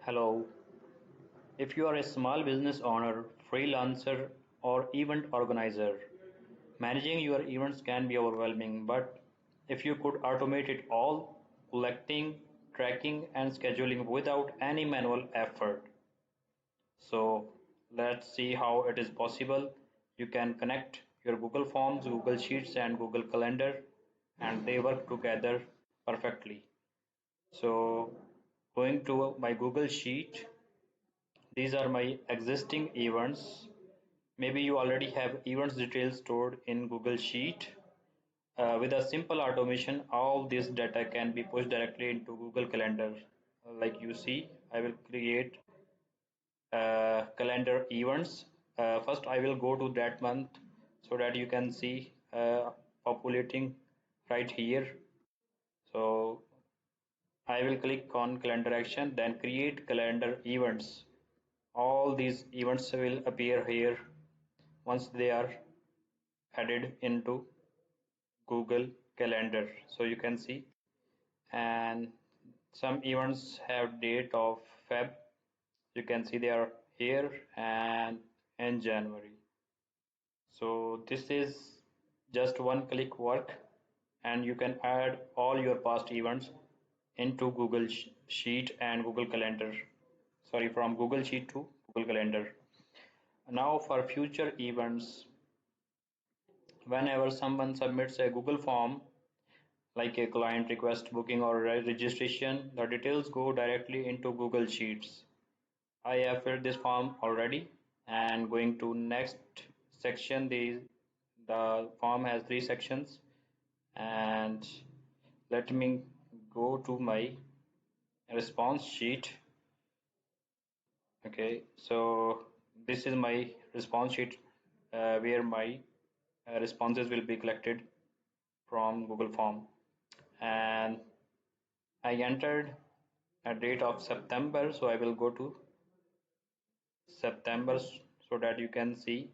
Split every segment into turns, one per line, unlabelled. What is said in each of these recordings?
Hello. If you are a small business owner, freelancer, or event organizer, managing your events can be overwhelming, but if you could automate it all, collecting, tracking, and scheduling without any manual effort. So let's see how it is possible. You can connect your Google Forms, Google Sheets, and Google Calendar, and they work together perfectly. So going to my Google Sheet, these are my existing events. Maybe you already have events details stored in Google Sheet. With a simple automation, all this data can be pushed directly into Google Calendar. Like you see, I will create calendar events. First, I will go to that month so that you can see populating right here. So I will click on calendar action, then create calendar events. All these events will appear here once they are added into Google Calendar. So you can see, and some events have date of Feb. You can see they are here and in January. So this is just one click work, and you can add all your past events into Google Sheet and Google Calendar. Sorry, from Google Sheet to Google Calendar. Now for future events, whenever someone submits a Google form, like a client request booking or registration, the details go directly into Google Sheets. I have filled this form already and going to next section. The form has three sections, and let me go to my response sheet. Okay, so this is my response sheet where my responses will be collected from Google Form, and I entered a date of September, so I will go to September so that you can see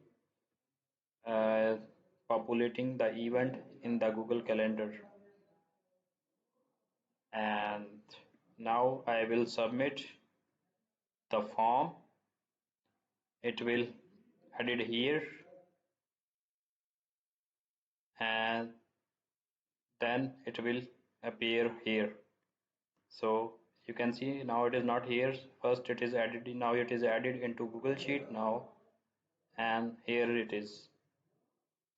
uh, populating the event in the Google Calendar. And now I will submit the form. It will added here, and then it will appear here. So you can see now it is not here. First it is added, now it is added into Google Sheet now, and here it is.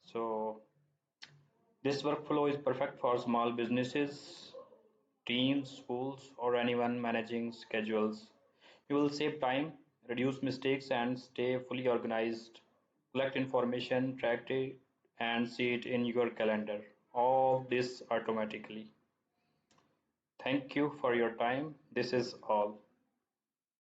So this workflow is perfect for small businesses, teams, schools, or anyone managing schedules. You will save time, reduce mistakes, and stay fully organized. Collect information, track it, and see it in your calendar. All this automatically. Thank you for your time. This is all.